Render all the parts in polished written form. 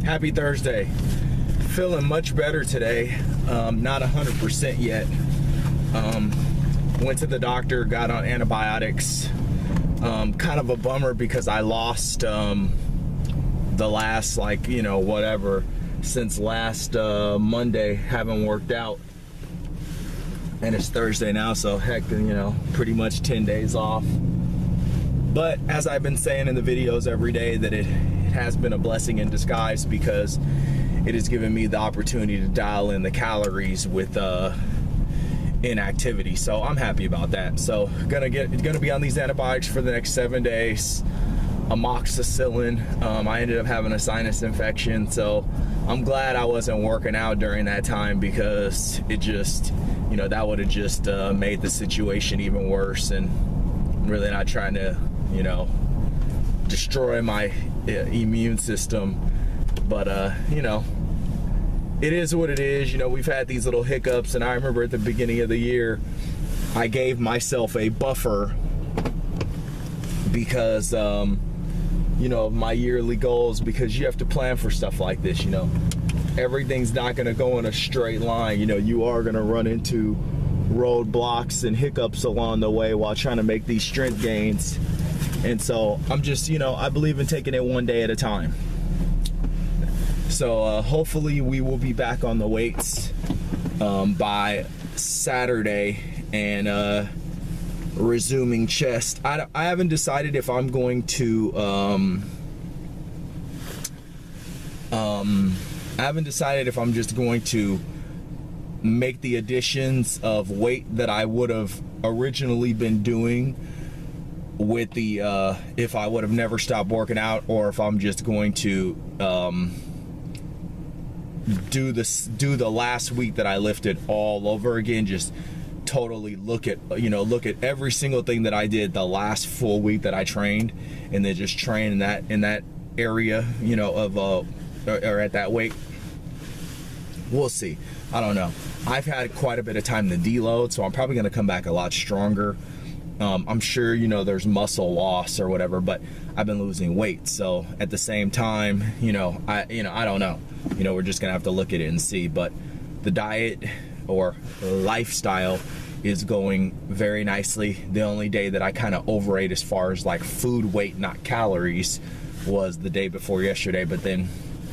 Happy Thursday. Feeling much better today. Not 100% yet. Went to the doctor, got on antibiotics. Kind of a bummer because I lost the last, like, you know, whatever, since last Monday. Haven't worked out. And it's Thursday now, so heck, you know, pretty much 10 days off. But as I've been saying in the videos every day, that it has been a blessing in disguise, because it has given me the opportunity to dial in the calories with inactivity. So I'm happy about that. So gonna be on these antibiotics for the next 7 days. Amoxicillin. I ended up having a sinus infection, so I'm glad I wasn't working out during that time, because it just, you know, that would have just made the situation even worse. And I'm really not trying to, you know, destroy my immune system, but you know, it is what it is. You know, we've had these little hiccups, and I remember at the beginning of the year I gave myself a buffer because you know, of my yearly goals, because you have to plan for stuff like this. You know, everything's not going to go in a straight line. You know, you are going to run into roadblocks and hiccups along the way while trying to make these strength gains. And so I'm just, you know, I believe in taking it one day at a time. So hopefully we will be back on the weights by Saturday, and resuming chest. I haven't decided if I'm going to I haven't decided if I'm just going to make the additions of weight that I would have originally been doing with the if I would have never stopped working out, or if I'm just going to do the last week that I lifted all over again. Just totally look at every single thing that I did the last full week that I trained, and then just train in that area, you know, of or at that weight. We'll see. I don't know. I've had quite a bit of time to deload, so I'm probably going to come back a lot stronger. I'm sure, you know, there's muscle loss or whatever, but I've been losing weight. So at the same time, I don't know. You know, we're just gonna have to look at it and see. But the diet or lifestyle is going very nicely. The only day that I kind of overate as far as like food weight, not calories, was the day before yesterday. But then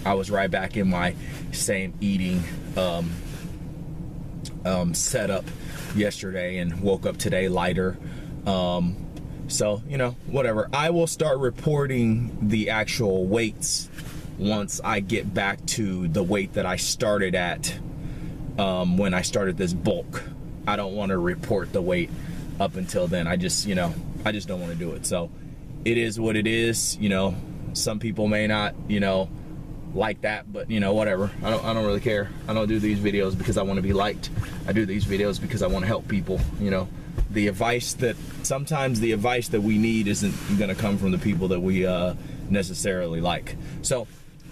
I was right back in my same eating setup yesterday, and woke up today lighter. So, you know, whatever. I will start reporting the actual weights once I get back to the weight that I started at when I started this bulk. I don't want to report the weight up until then. I just don't want to do it. So it is what it is. You know, some people may not, you know, like that, but you know, whatever. I don't really care. I don't do these videos because I want to be liked. I do these videos because I want to help people. You know, sometimes the advice that we need isn't going to come from the people that we necessarily like. So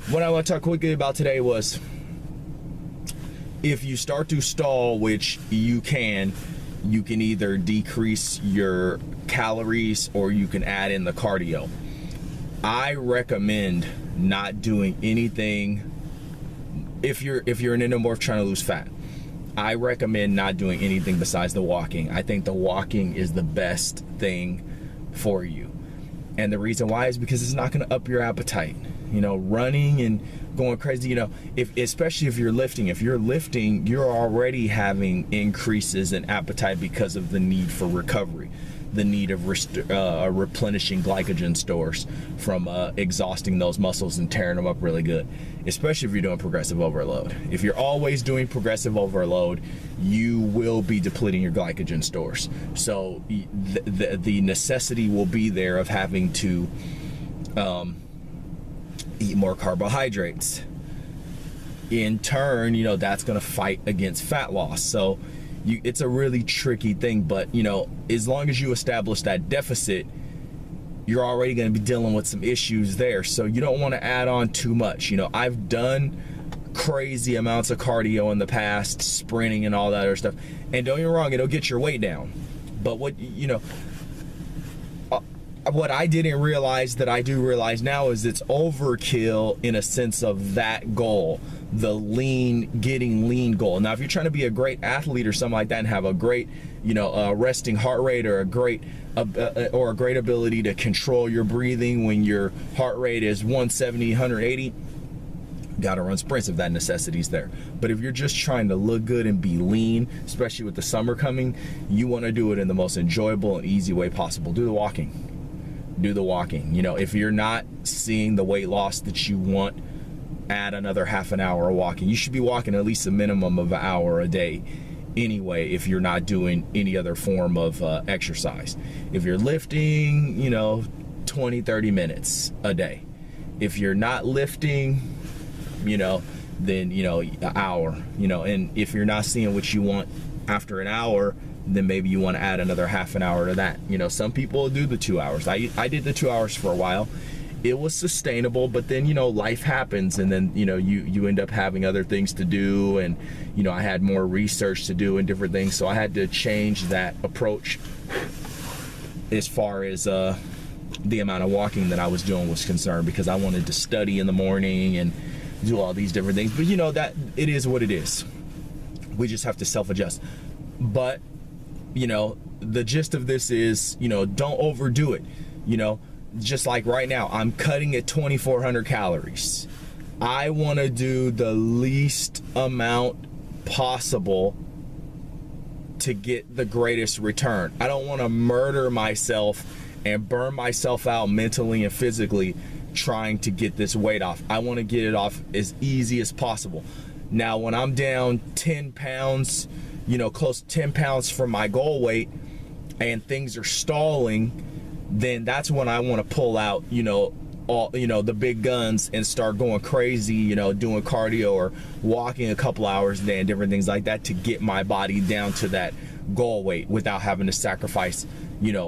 what I want to talk quickly about today was, if you start to stall, which you can either decrease your calories or you can add in the cardio. I recommend not doing anything if you're an endomorph trying to lose fat. I recommend not doing anything besides the walking. I think the walking is the best thing for you. And the reason why is because it's not going to up your appetite. You know, running and going crazy, you know, especially if you're lifting. If you're lifting, you're already having increases in appetite because of the need for recovery, the need of replenishing glycogen stores from exhausting those muscles and tearing them up really good, especially if you're doing progressive overload. If you're always doing progressive overload, you will be depleting your glycogen stores. So the necessity will be there of having to eat more carbohydrates. In turn, you know, that's going to fight against fat loss. So it's a really tricky thing, but you know, as long as you establish that deficit, you're already going to be dealing with some issues there. So you don't want to add on too much. You know, I've done crazy amounts of cardio in the past, sprinting and all that other stuff, and don't get me wrong, it'll get your weight down. But what, you know, what I didn't realize that I do realize now is it's overkill in a sense of that goal, the getting lean goal. Now, if you're trying to be a great athlete or something like that and have a great, resting heart rate or a great ability to control your breathing when your heart rate is 170, 180, gotta run sprints if that necessity's there. But if you're just trying to look good and be lean, especially with the summer coming, you want to do it in the most enjoyable and easy way possible. Do the walking. If you're not seeing the weight loss that you want, add another half an hour of walking. You should be walking at least a minimum of an hour a day anyway if you're not doing any other form of exercise. If you're lifting, 20-30 minutes a day. If you're not lifting, then an hour, and if you're not seeing what you want after an hour, then maybe you want to add another half an hour to that. Some people do the 2 hours. I did the 2 hours for a while. It was sustainable, but then life happens, and then you end up having other things to do, and I had more research to do and different things, so I had to change that approach as far as the amount of walking that I was doing was concerned, because I wanted to study in the morning and do all these different things. But that it is what it is. We just have to self-adjust. But the gist of this is, don't overdo it. Just like right now, I'm cutting at 2,400 calories. I want to do the least amount possible to get the greatest return. I don't want to murder myself and burn myself out mentally and physically trying to get this weight off. I want to get it off as easy as possible. Now, when I'm down 10 pounds, close to 10 pounds from my goal weight, and things are stalling, then that's when I want to pull out, all the big guns and start going crazy, doing cardio or walking a couple hours a day and different things like that to get my body down to that goal weight without having to sacrifice,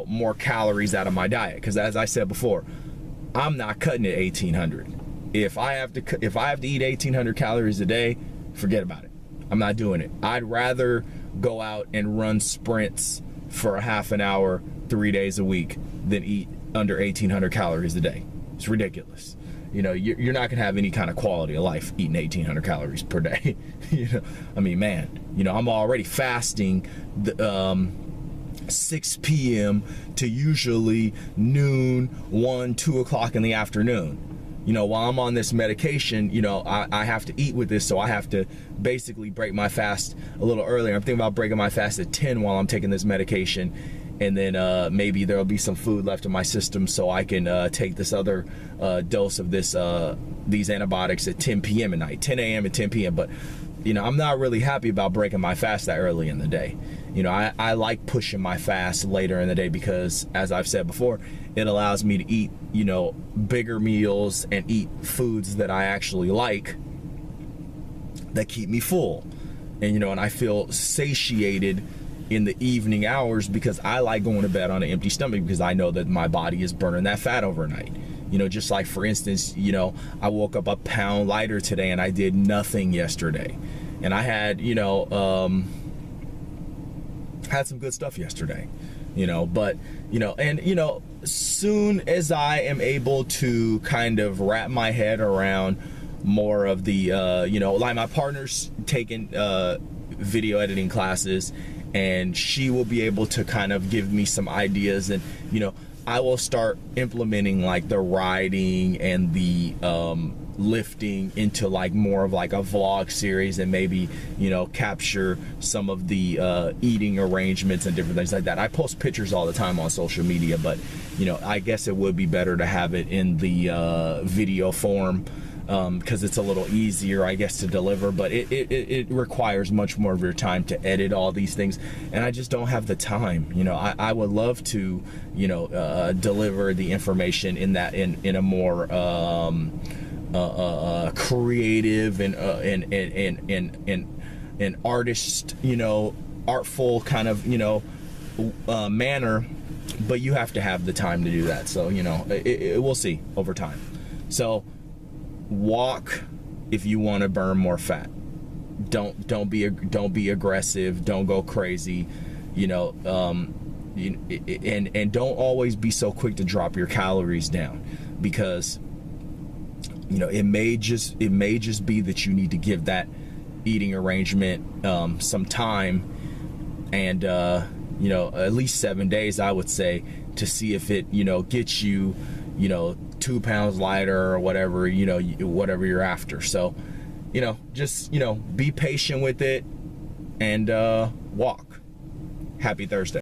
more calories out of my diet. Because as I said before, I'm not cutting it 1,800. If I have to eat 1,800 calories a day, forget about it. I'm not doing it. I'd rather go out and run sprints for a half an hour 3 days a week than eat under 1,800 calories a day. It's ridiculous. You're not gonna have any kind of quality of life eating 1,800 calories per day. I'm already fasting 6 p.m. to usually noon, 1, 2 o'clock in the afternoon. While I'm on this medication, I have to eat with this, so I have to basically break my fast a little earlier. I'm thinking about breaking my fast at 10 while I'm taking this medication, and then maybe there'll be some food left in my system so I can take this other dose of these antibiotics at 10 p.m. at night, 10 a.m. and 10 p.m. But I'm not really happy about breaking my fast that early in the day. I like pushing my fast later in the day because, as I've said before, it allows me to eat, bigger meals and eat foods that I actually like that keep me full. And, and I feel satiated in the evening hours because I like going to bed on an empty stomach because I know that my body is burning that fat overnight. Just like, for instance, I woke up a pound lighter today and I did nothing yesterday. And I had, had some good stuff yesterday, soon as I am able to kind of wrap my head around more of the, like my partner's taking video editing classes, and she will be able to kind of give me some ideas, and, I will start implementing like the riding and the lifting into like more of like a vlog series, and maybe capture some of the eating arrangements and different things like that. I post pictures all the time on social media, but I guess it would be better to have it in the video form because it's a little easier, I guess, to deliver, but it requires much more of your time to edit all these things, and I just don't have the time. I would love to deliver the information in a more creative and artist, artful kind of manner, but you have to have the time to do that. So we'll see over time. So walk if you want to burn more fat. Don't be aggressive. Don't go crazy. and don't always be so quick to drop your calories down, because it may just be that you need to give that eating arrangement some time, and at least 7 days, I would say, to see if it gets you 2 pounds lighter or whatever whatever you're after. So just be patient with it and walk. Happy Thursday.